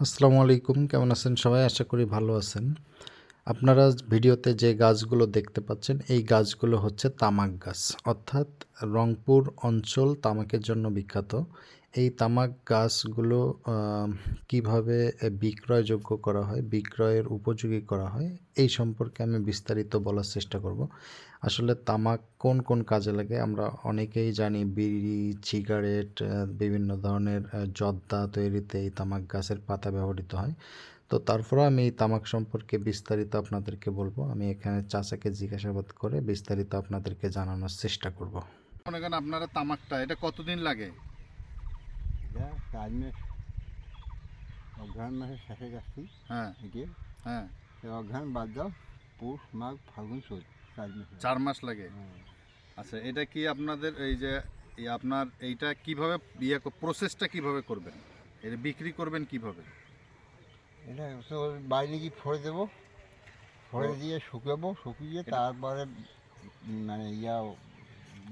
আসসালামু আলাইকুম, কেমন আছেন সবাই? আশা করি ভালো আছেন। আপনারা ভিডিওতে যে গাছগুলো দেখতে পাচ্ছেন, এই গাছগুলো হচ্ছে তামাক গাছ। অর্থাৎ রংপুর অঞ্চল তামাকের জন্য বিখ্যাত। এই তামাক গাছগুলো কিভাবে বিক্রয়যোগ্য করা হয়, বিক্রয়ের উপযোগী করা হয়, এই সম্পর্কে আমি বিস্তারিত বলার চেষ্টা করব। আসলে তামাক কোন কোন কাজে লাগে আমরা অনেকেই জানি। বিড়ি, সিগারেট, বিভিন্ন ধরনের জর্দা তৈরিতে এই তামাক গাছের পাতা ব্যবহৃত হয়। তো তারপরেও আমি এই তামাক সম্পর্কে বিস্তারিত আপনাদেরকে বলবো। আমি এখানে চাচাকে জিজ্ঞাসাবাদ করে বিস্তারিত আপনাদেরকে জানানোর চেষ্টা করব। মনে করেন আপনারা তামাকটা এটা কতদিন লাগে? এটা 4 মাস, অঘ্রাণ মাসের শেষে যাচ্ছি। হ্যাঁ এটি হ্যাঁ, অঘ্রাণ বাদ দাও, পৌষ, মাঘ, ফাল্গুন, চৈত, 4 মাস। 4 মাস লাগে। হ্যাঁ। আচ্ছা, এটা কি আপনাদের এই যে আপনার এইটা কিভাবে প্রসেসটা কিভাবে করবেন? এটা বিক্রি করবেন কিভাবে? এটা তো বাইরে গিয়ে ফোড়ে দেবো, ফোড়ে দিয়ে শুকাবো, শুকিয়ে তারপরে মানে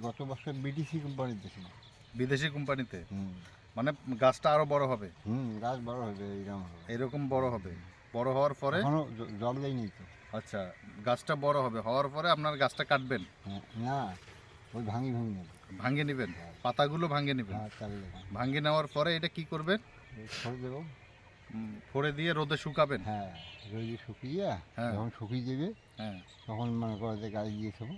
গত বছর বিটিসি কোম্পানির দিয়েছিলাম। বিদেশি কোম্পানিতে? হুম মানে গাছটা আরো বড় হবে? গাছ বড় হবে, এইরকম হবে। এরকম বড় হবে? বড় হওয়ার পরে এখনো জল দেয়নি তো। আচ্ছা, গাছটা বড় হবে, হওয়ার পরে আপনার গাছটা কাটবেন? হ্যাঁ, না, ওই ভাঙি নেবো। ভাঙে নেবেন, পাতাগুলো ভাঙে নেবেন। হ্যাঁ, তাহলে ভাঙে নেওয়ার পরে এটা কি করবেন? ফোড়ে দেবো। ফোড়ে দিয়ে রোদে শুকাবেন? হ্যাঁ, রোদে শুকিয়ে হ্যাঁ যখন শুকিয়ে দেবে হ্যাঁ। তখন মনে করো যে গাড়ি দিয়ে দেবো,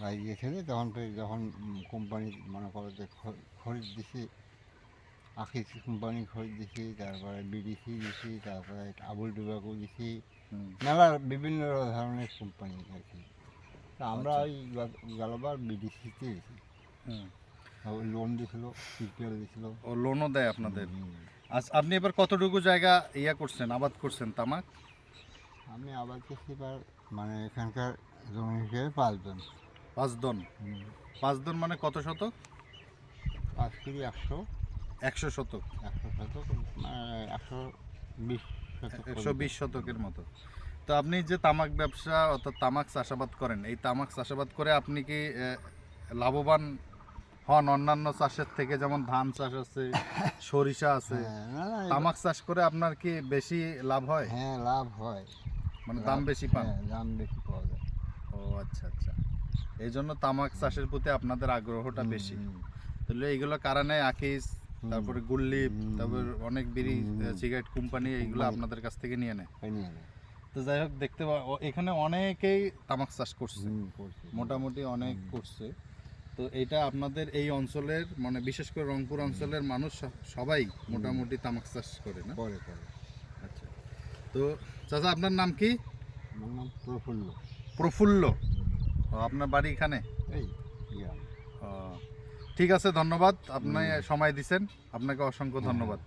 গাড়ি দিয়ে ছেড়ে তখন যখন কোম্পানি মনে করো যে খরিদ দিছি, আখিস কোম্পানি খরিদ দিছি, তারপরে বিডিসি দিছি, তারপরে আবুল ডুবাকু দিছি, মেলা বিভিন্ন ধরনের কোম্পানি আর কি। তা আমরা আচ্ছা। ওই গেলবার বিডিসিতে দিছি। ওই লোন দিছিল, পিপিএল দিছিল। ও লোনও দেয় আপনাদের? আচ্ছা, আপনি এবার কতটুকু জায়গা করছেন, আবাদ করছেন তামাক? আমি আবাদ করছি এবার, মানে এখানকার জমি হিসেবে 5 জন। 5 দন? 5 দন মানে কত শতক? 5 কেজি 100। 100 শতক? 100 শতক, মানে 120 শতক। 120 শতকের মতো। তো আপনি যে তামাক ব্যবসা অর্থাৎ তামাক চাষাবাদ করেন, এই তামাক চাষাবাদ করে আপনি কি লাভবান হন অন্যান্য চাষের থেকে? যেমন ধান চাষ আছে, সরিষা আছে, তামাক চাষ করে আপনার কি বেশি লাভ হয়? হ্যাঁ, লাভ হয়, মানে দাম বেশি পান? দাম বেশি পাওয়া যায়। ও আচ্ছা আচ্ছা, এই জন্য তামাক চাষের প্রতি আপনাদের আগ্রহটা বেশি। তাহলে এইগুলো কারণে আকিস, তারপরে গুল্লিপ, তারপর অনেক বিড়ি সিগারেট কোম্পানি এইগুলো আপনাদের কাছ থেকে নিয়ে নেয়। তো যাই হোক, দেখতে এখানে অনেকেই তামাক চাষ করছে, মোটামুটি অনেক করছে। তো এটা আপনাদের এই অঞ্চলের, মানে বিশেষ করে রংপুর অঞ্চলের মানুষ সবাই মোটামুটি তামাক চাষ করে না? করে। আচ্ছা, তো চাচা আপনার নাম কি? আমার নাম প্রফুল্ল। প্রফুল্ল? ও, আপনার বাড়ি এখানে? এই ঠিক আছে, ধন্যবাদ। আপনি সময় দিছেন, আপনাকে অসংখ্য ধন্যবাদ।